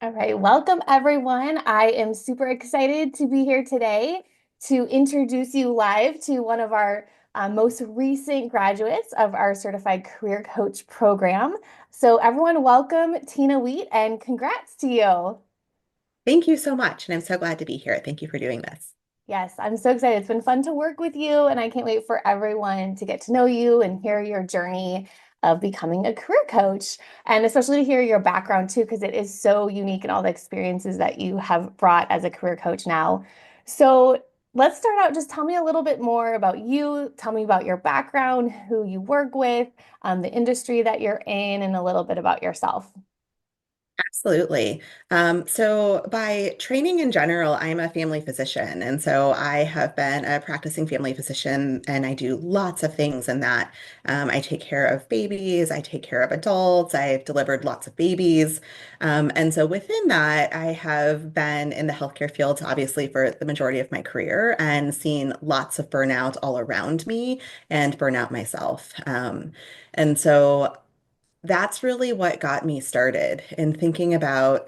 All right, welcome everyone. I am super excited to be here today to introduce you live to one of our most recent graduates of our Certified Career Coach program. So, everyone, welcome Tina Wheat and congrats to you. Thank you so much. And I'm so glad to be here. Thank you for doing this. Yes, I'm so excited. It's been fun to work with you, and I can't wait for everyone to get to know you and hear your journey of becoming a career coach, and especially to hear your background too, because it is so unique and all the experiences that you have brought as a career coach now. So let's start out. Just tell me a little bit more about you. Tell me about your background, who you work with, the industry that you're in, and a little bit about yourself. Absolutely. So, by training in general, I'm a family physician. And so I have been a practicing family physician and I do lots of things in that. I take care of babies, I take care of adults, I've delivered lots of babies. And so within that, I have been in the healthcare field, obviously, for the majority of my career and seen lots of burnout all around me and burnout myself. And so that's really what got me started in thinking about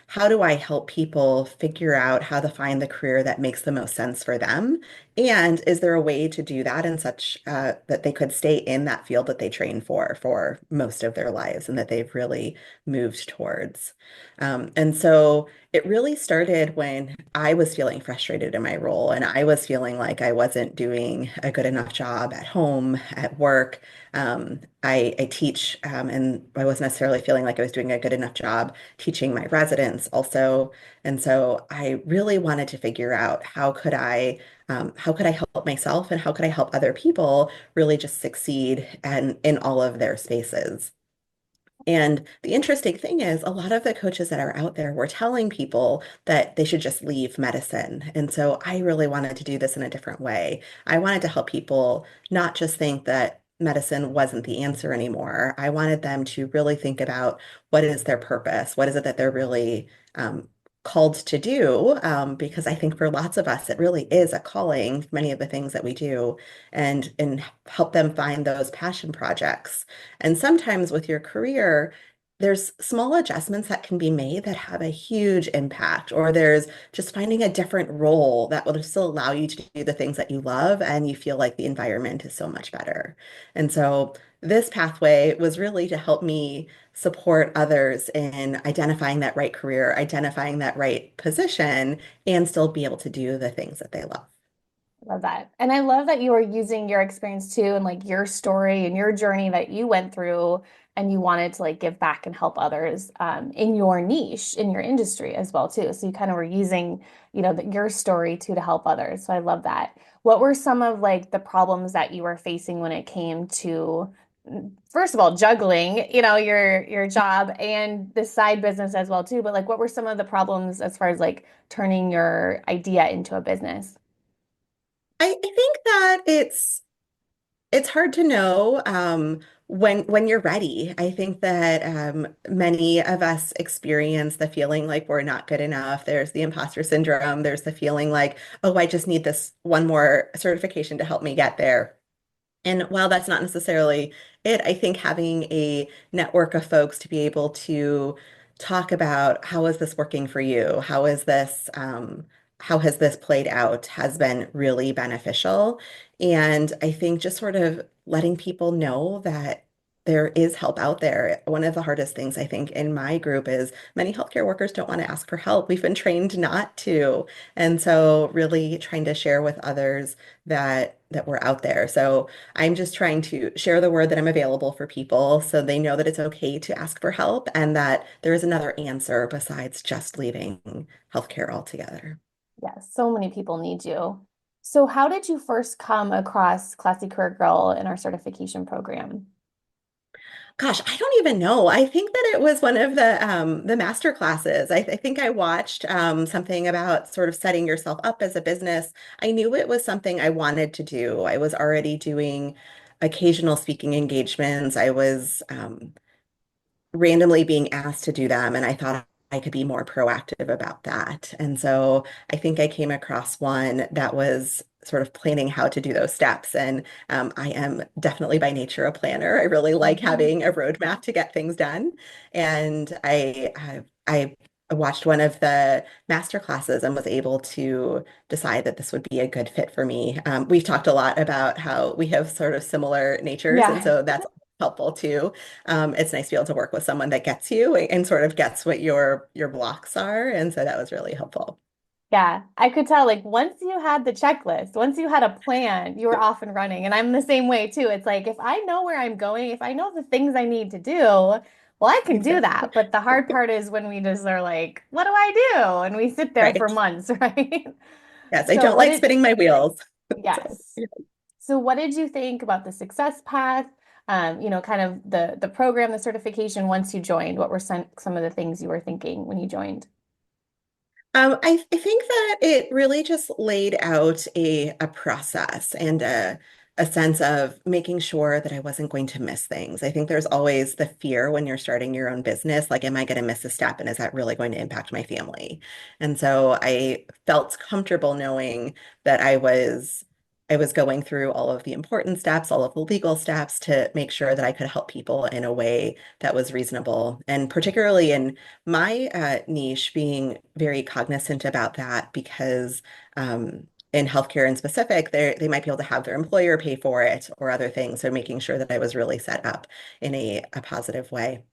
how do I help people figure out how to find the career that makes the most sense for them? And is there a way to do that in such that they could stay in that field that they train for most of their lives and that they've really moved towards? And so it really started when I was feeling frustrated in my role and I was feeling like I wasn't doing a good enough job at home, at work. I teach, and I wasn't necessarily feeling like I was doing a good enough job teaching my residents also. And so I really wanted to figure out how could I help myself and how could I help other people really just succeed and in all of their spaces. And the interesting thing is, a lot of the coaches that are out there were telling people that they should just leave medicine. And so I really wanted to do this in a different way. I wanted to help people not just think that medicine wasn't the answer anymore. I wanted them to really think about what is their purpose? What is it that they're really called to do? Because I think for lots of us, it really is a calling, many of the things that we do, and help them find those passion projects. And sometimes with your career, there's small adjustments that can be made that have a huge impact, or there's just finding a different role that will still allow you to do the things that you love and you feel like the environment is so much better. And so this pathway was really to help me support others in identifying that right career, identifying that right position, and still be able to do the things that they love. Love that. And I love that you are using your experience too and like your story and your journey that you went through and you wanted to like give back and help others in your niche, in your industry as well too. So you kind of were using, your story too to help others. So I love that. What were some of like the problems that you were facing when it came to, first of all, juggling, your job and the side business as well too, but like what were some of the problems as far as like turning your idea into a business? I think that it's hard to know when you're ready. I think that many of us experience the feeling like we're not good enough. There's the imposter syndrome. There's the feeling like, oh, I just need this one more certification to help me get there. And while that's not necessarily it, I think having a network of folks to be able to talk about how is this working for you? How has this played out has been really beneficial. And I think just sort of letting people know that there is help out there. One of the hardest things I think in my group is many healthcare workers don't want to ask for help. We've been trained not to. And so really trying to share with others that we're out there. So I'm just trying to share the word that I'm available for people so they know that it's okay to ask for help and that there is another answer besides just leaving healthcare altogether. Yes, so many people need you. So, how did you first come across Classy Career Girl in our certification program? Gosh, I don't even know. I think that it was one of the master classes. I think I watched something about sort of setting yourself up as a business. I knew it was something I wanted to do. I was already doing occasional speaking engagements. I was randomly being asked to do them, and I thought I could be more proactive about that. And so I think I came across one that was sort of planning how to do those steps. And I am definitely by nature a planner. I really like Mhm. having a roadmap to get things done. And I watched one of the master classes and was able to decide that this would be a good fit for me. We've talked a lot about how we have sort of similar natures, and Yeah. so that's helpful too. It's nice to be able to work with someone that gets you and sort of gets what your blocks are, and so that was really helpful. Yeah, I could tell like once you had the checklist, once you had a plan, you were off and running. And I'm the same way too. It's like if I know where I'm going, if I know the things I need to do, well, I can do Exactly. that. But the hard part is when we just are like, what do I do? And we sit there for Right. months, right? Yes, I So don't what like did, spinning my wheels. So, yes. So what did you think about the success path? Kind of the program, the certification once you joined? What were some of the things you were thinking when you joined? I think that it really just laid out a process and a sense of making sure that I wasn't going to miss things. I think there's always the fear when you're starting your own business, like, am I going to miss a step and is that really going to impact my family? And so I felt comfortable knowing that I was going through all of the important steps, all of the legal steps to make sure that I could help people in a way that was reasonable. And particularly in my niche, being very cognizant about that because in healthcare in specific, they might be able to have their employer pay for it or other things. So making sure that I was really set up in a positive way.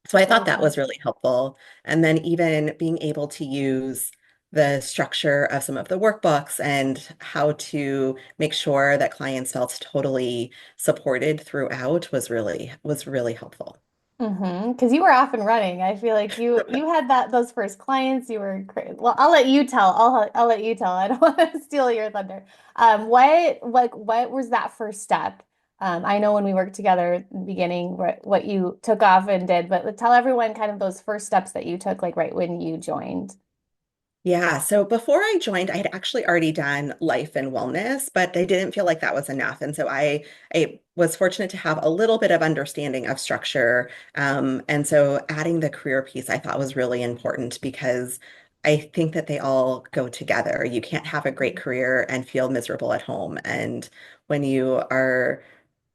So I thought Love that that. was really helpful. And then even being able to use the structure of some of the workbooks and how to make sure that clients felt totally supported throughout was really helpful. Because you were off and running. I feel like you had those first clients. You were well. I'll let you tell. I'll let you tell. I don't want to steal your thunder. What was that first step? I know when we worked together in the beginning, what you took off and did, but tell everyone kind of those first steps that you took, like right when you joined. Yeah, so before I joined, I had actually already done life and wellness, but I didn't feel like that was enough. And so I was fortunate to have a little bit of understanding of structure. And so adding the career piece I thought was really important because I think that they all go together. You can't have a great career and feel miserable at home. And when you are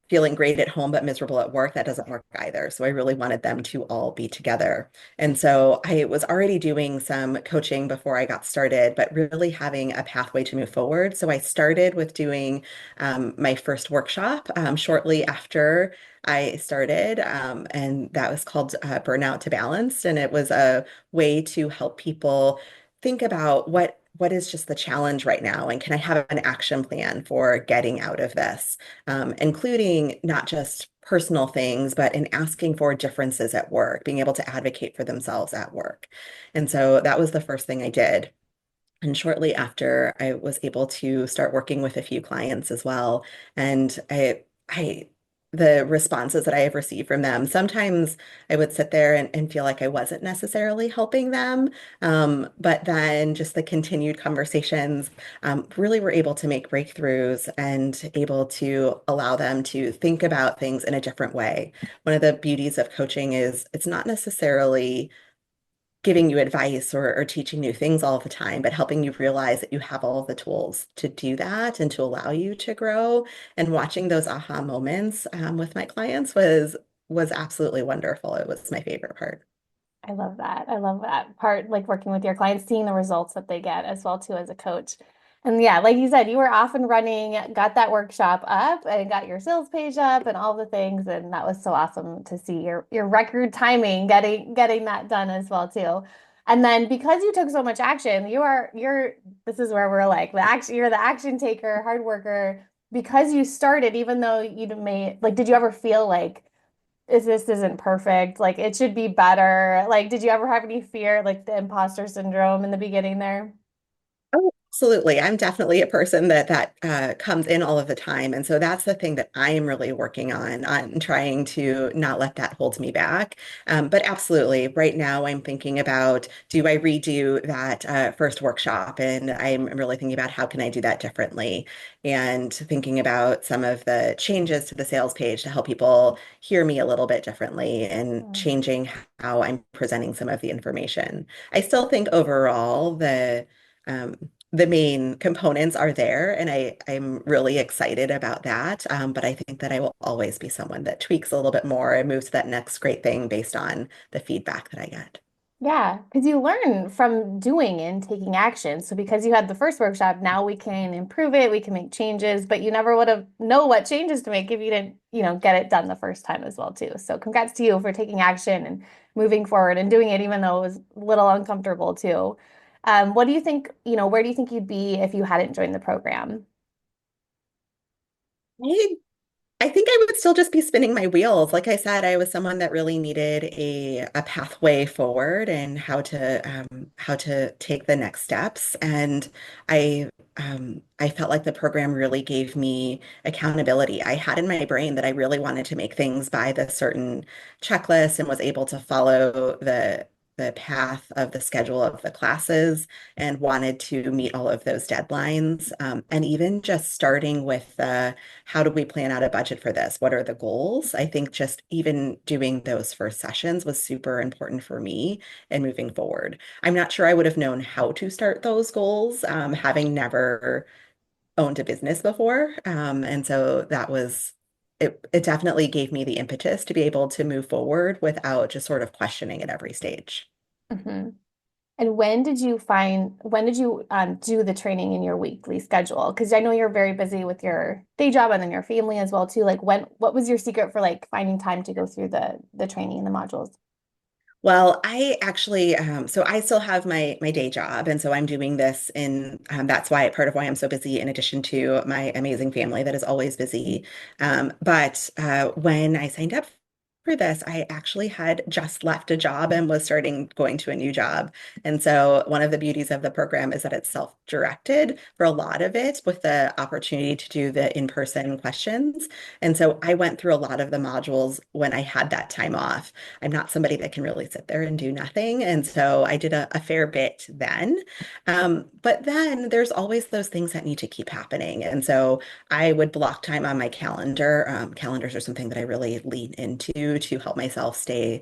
feeling great at home but miserable at work, that doesn't work either. So I really wanted them to all be together. And so I was already doing some coaching before I got started, but really having a pathway to move forward. So I started with doing my first workshop shortly after I started, and that was called Burnout to Balance. And it was a way to help people think about what is just the challenge right now, and can I have an action plan for getting out of this? Including not just personal things, but in asking for differences at work, being able to advocate for themselves at work. And so that was the first thing I did. And shortly after, I was able to start working with a few clients as well. And the responses that I have received from them, sometimes I would sit there and feel like I wasn't necessarily helping them. But then just the continued conversations really were able to make breakthroughs and able to allow them to think about things in a different way. One of the beauties of coaching is it's not necessarily giving you advice or teaching new things all the time, but helping you realize that you have all of the tools to do that and to allow you to grow. And watching those aha moments with my clients was absolutely wonderful. It was my favorite part. I love that. I love that part, like working with your clients, seeing the results that they get as well too as a coach. And yeah, like you said, you were off and running, got that workshop up and got your sales page up and all the things. And that was so awesome to see your record timing getting that done as well too. And then because you took so much action, you're this is where we're like the action, you're the action taker, hard worker, because you started, even though you may like, did you ever feel like is this isn't perfect. Like it should be better. Like, did you ever have any fear, like the imposter syndrome in the beginning there? Oh, absolutely. I'm definitely a person that comes in all of the time. And so that's the thing that I am really working on trying to not let that hold me back. But absolutely, right now I'm thinking about, do I redo that first workshop? And I'm really thinking about how can I do that differently? And thinking about some of the changes to the sales page to help people hear me a little bit differently and Mm, changing how I'm presenting some of the information. I still think overall um, the main components are there, and I'm really excited about that. But I think that I will always be someone that tweaks a little bit more and moves to that next great thing based on the feedback that I get. Yeah, because you learn from doing and taking action. So because you had the first workshop, now we can improve it, we can make changes, but you never would have know what changes to make if you didn't, get it done the first time as well too. So congrats to you for taking action and moving forward and doing it even though it was a little uncomfortable too. What do you think, where do you think you'd be if you hadn't joined the program? I I think I would still just be spinning my wheels. Like I said, I was someone that really needed a pathway forward and how to take the next steps. And I felt like the program really gave me accountability. I had in my brain that I really wanted to make things by this certain checklist and was able to follow the path of the schedule of the classes and wanted to meet all of those deadlines. And even just starting with the how do we plan out a budget for this? What are the goals? I think just even doing those first sessions was super important for me and moving forward. I'm not sure I would have known how to start those goals, having never owned a business before. And so it definitely gave me the impetus to be able to move forward without just sort of questioning at every stage. Mhm. And when did you do the training in your weekly schedule? Because I know you're very busy with your day job and then your family as well too. Like what was your secret for like finding time to go through the training and the modules? Well, I actually, so I still have my day job, and so I'm doing this that's why part of why I'm so busy, in addition to my amazing family that is always busy. But when I signed up for this, I actually had just left a job and was starting going to a new job. And so one of the beauties of the program is that it's self-directed for a lot of it, with the opportunity to do the in-person questions. And so I went through a lot of the modules when I had that time off. I'm not somebody that can really sit there and do nothing. And so I did a fair bit then. But then there's always those things that need to keep happening. And so I would block time on my calendar. Calendars are something that I really lean into to help myself stay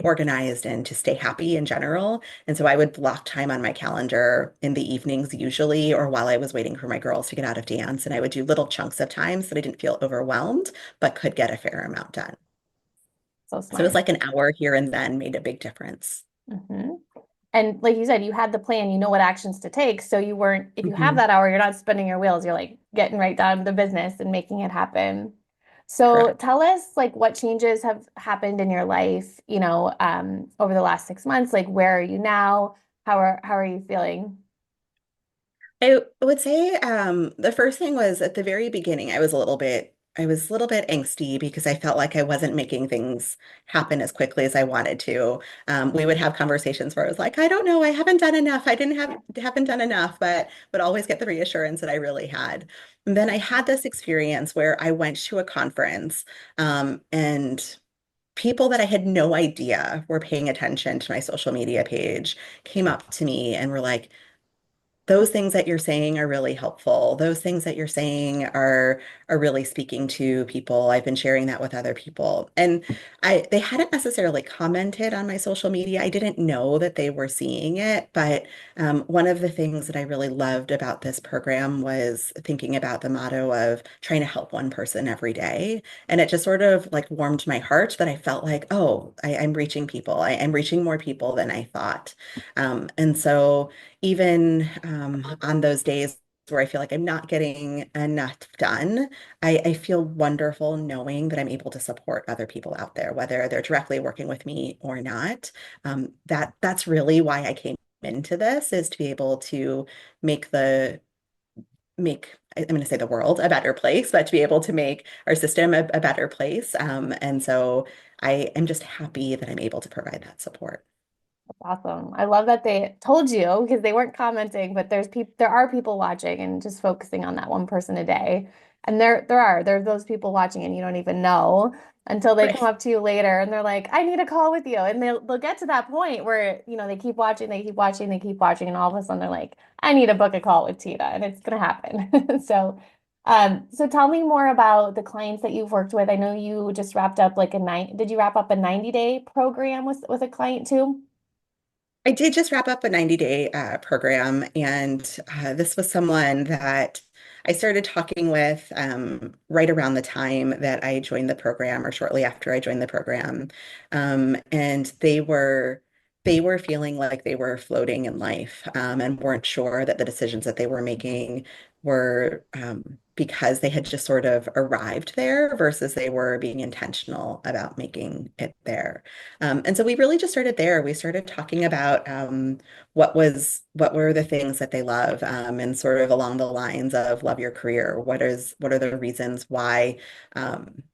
organized and to stay happy in general. And so I would block time on my calendar in the evenings usually, or while I was waiting for my girls to get out of dance. And I would do little chunks of time so that I didn't feel overwhelmed, but could get a fair amount done. So So it was smart. like an hour here and then made a big difference. Hmm. And like you said, you had the plan, you know what actions to take. So you weren't, if you have Mhm. that hour, you're not spinning your wheels. You're like getting right down to the business and making it happen. So Correct. tell us like what changes have happened in your life, over the last 6 months. Like where are you now? How are you feeling? I would say the first thing was at the very beginning, I was a little bit angsty because I felt like I wasn't making things happen as quickly as I wanted to. We would have conversations where I was like, I don't know, I haven't done enough. I didn't have haven't done enough, but would always get the reassurance that I really had. And then I had this experience where I went to a conference, and people that I had no idea were paying attention to my social media page came up to me and were like, those things that you're saying are really helpful. Those things that you're saying are really speaking to people. I've been sharing that with other people. And they hadn't necessarily commented on my social media. I didn't know that they were seeing it, but one of the things that I really loved about this program was thinking about the motto of trying to help one person every day. And it just sort of like warmed my heart that I felt like, oh, I'm reaching people. I'm reaching more people than I thought. And so even on those days where I feel like I'm not getting enough done, I feel wonderful knowing that I'm able to support other people out there, whether they're directly working with me or not. That's really why I came into this, is to be able to make I'm going to say the world a better place, but to be able to make our system a better place. And so I am just happy that I'm able to provide that support. Awesome. I love that they told you because they weren't commenting, but there are people watching and just focusing on that one person a day. And there's those people watching and you don't even know until they come Right. up to you later and they're like, I need a call with you. And they'll get to that point where, they keep watching, they keep watching, they keep watching, and all of a sudden they're like, I need to book a call with Tina, and it's gonna happen. So tell me more about the clients that you've worked with. I know you just wrapped up did you wrap up a 90-day program with a client too? I did just wrap up a 90-day program, and this was someone that I started talking with right around the time that I joined the program, or shortly after I joined the program. And they were they were feeling like they were floating in life, and weren't sure that the decisions that they were making were because they had just sort of arrived there versus they were being intentional about making it there. And so we really just started there. We started talking about what were the things that they love, and sort of along the lines of love your career. What are the reasons why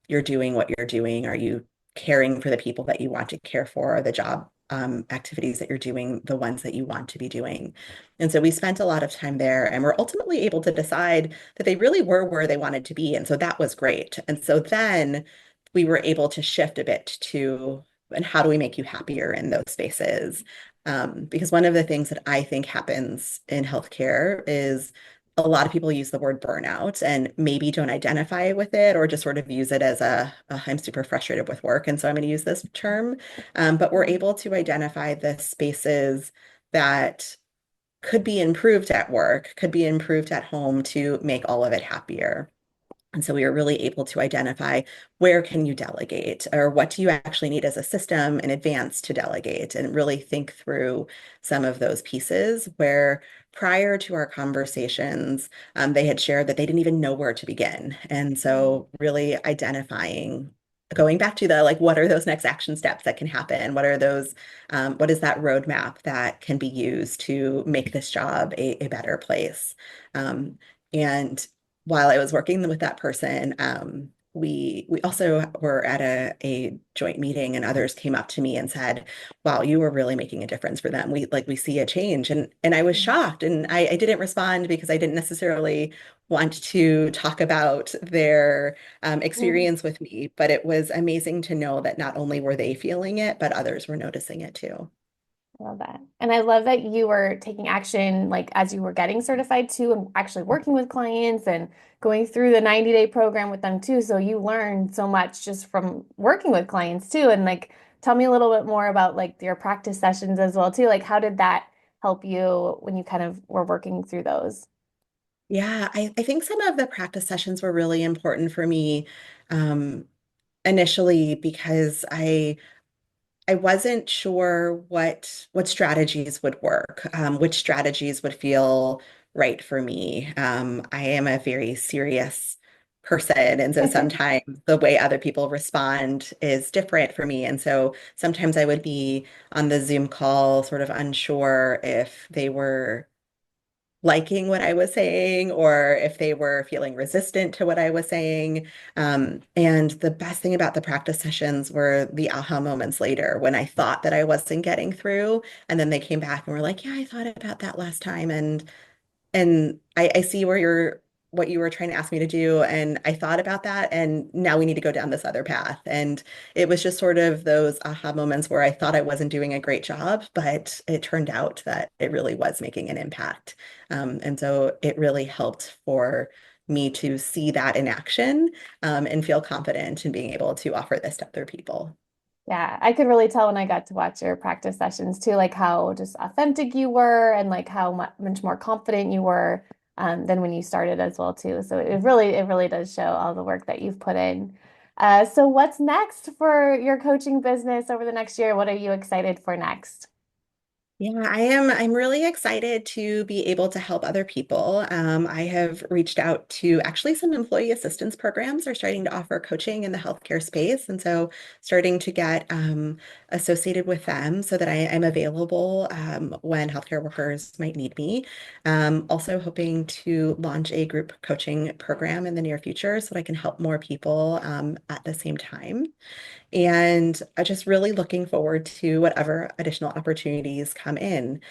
you're doing what you're doing? Are you caring for the people that you want to care for? Are the job activities that you're doing the ones that you want to be doing? And so we spent a lot of time there and were ultimately able to decide that they really were where they wanted to be. And so that was great. And so then we were able to shift a bit to, and how do we make you happier in those spaces? Because one of the things that I think happens in healthcare is a lot of people use the word burnout and maybe don't identify with it or just sort of use it as I'm super frustrated with work. And so I'm going to use this term. But we're able to identify the spaces that could be improved at work, could be improved at home to make all of it happier. And so we were really able to identify where can you delegate or what do you actually need as a system in advance to delegate and really think through some of those pieces where prior to our conversations, they had shared that they didn't even know where to begin. And so really identifying, going back to the like, what are those next action steps that can happen? What are those, what is that roadmap that can be used to make this job a better place? And while I was working with that person, we also were at a joint meeting and others came up to me and said, wow, you were really making a difference for them. We see a change. And I was shocked and I didn't respond because I didn't necessarily want to talk about their Mhm. experience with me, but it was amazing to know that not only were they feeling it, but others were noticing it too. I love that. And I love that you were taking action like as you were getting certified too, and actually working with clients and going through the 90-day program with them too. So you learned so much just from working with clients too. And like tell me a little bit more about like your practice sessions as well too. Like how did that help you when you kind of were working through those? Yeah, I think some of the practice sessions were really important for me, um, initially because I wasn't sure what strategies would work, which strategies would feel right for me. I am a very serious person, and so sometimes the way other people respond is different for me. And so sometimes I would be on the Zoom call, sort of unsure if they were liking what I was saying or if they were feeling resistant to what I was saying. And the best thing about the practice sessions were the aha moments later when I thought that I wasn't getting through. And then they came back and were like, yeah, I thought about that last time. And I see what you were trying to ask me to do. And I thought about that. And now we need to go down this other path. And it was just sort of those aha moments where I thought I wasn't doing a great job, but it turned out that it really was making an impact. And so it really helped for me to see that in action, and feel confident in being able to offer this to other people. Yeah, I could really tell when I got to watch your practice sessions too, like how just authentic you were and like how much more confident you were than when you started as well too. So it really does show all the work that you've put in. So what's next for your coaching business over the next year? What are you excited for next? Yeah, I'm really excited to be able to help other people. I have reached out to actually some employee assistance programs are starting to offer coaching in the healthcare space. And so starting to get associated with them so that I am available when healthcare workers might need me. Also hoping to launch a group coaching program in the near future so that I can help more people at the same time. And I'm just really looking forward to whatever additional opportunities come in.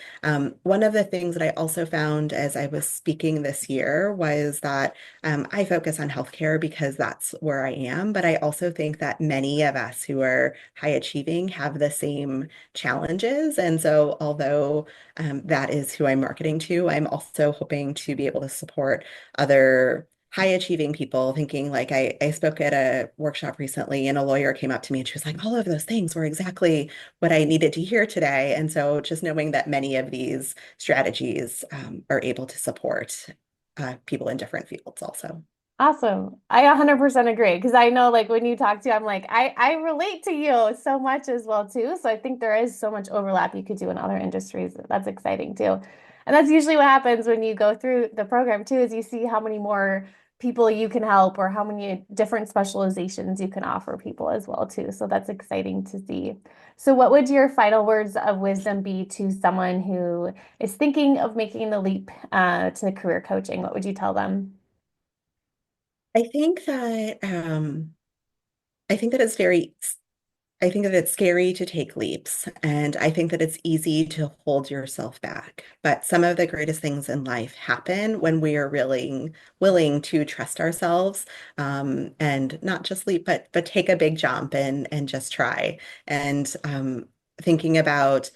One of the things that I also found as I was speaking this year was that I focus on healthcare because that's where I am, but I also think that many of us who are high achieving have the same challenges. And so, although that is who I'm marketing to, I'm also hoping to be able to support other high achieving people thinking like I spoke at a workshop recently and a lawyer came up to me and she was like, all of those things were exactly what I needed to hear today. And so just knowing that many of these strategies are able to support people in different fields also. Awesome. I 100% agree because I know like when you talk to, I'm like, I relate to you so much as well too. So I think there is so much overlap you could do in other industries. That's exciting too. And that's usually what happens when you go through the program too, is you see how many more people you can help or how many different specializations you can offer people as well too. So that's exciting to see. So what would your final words of wisdom be to someone who is thinking of making the leap to career coaching? What would you tell them? I think that I think that it's very I think that it's scary to take leaps, and I think that it's easy to hold yourself back. But some of the greatest things in life happen when we are really willing to trust ourselves, and not just leap, but take a big jump and just try. And thinking about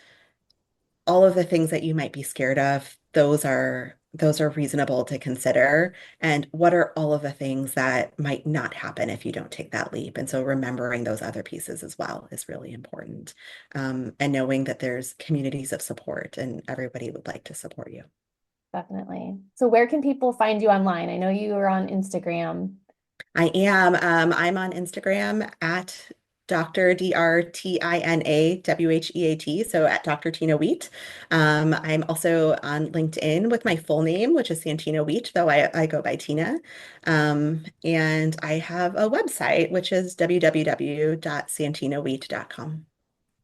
all of the things that you might be scared of, those are reasonable to consider. And what are all of the things that might not happen if you don't take that leap? And so remembering those other pieces as well is really important. And knowing that there's communities of support and everybody would like to support you. Definitely. So where can people find you online? I know you are on Instagram. I am. I'm on Instagram at Dr. DrTinawheat. So at Dr. Tina Wheat. I'm also on LinkedIn with my full name, which is Santina Wheat, though I go by Tina. And I have a website, which is www.santinawheat.com.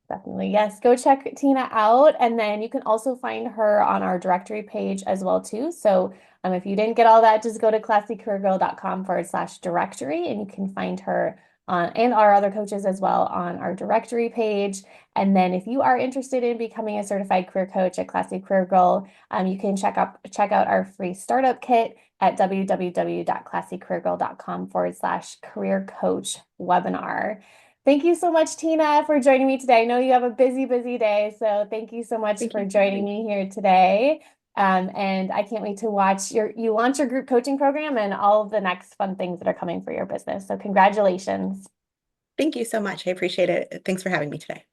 Definitely. Yes. Go check Tina out. And then you can also find her on our directory page as well too. So if you didn't get all that, just go to classycareergirl.com/directory and you can find her on and our other coaches as well on our directory page. And then if you are interested in becoming a certified career coach at Classy Career Girl, you can check out our free startup kit at www.classycareergirl.com/career coach webinar. Thank you so much, Tina, for joining me today. I know you have a busy, busy day, so thank you so much Thank for you for joining having me. me here today. And I can't wait to watch you launch your group coaching program and all of the next fun things that are coming for your business. So congratulations. Thank you so much. I appreciate it. Thanks for having me today.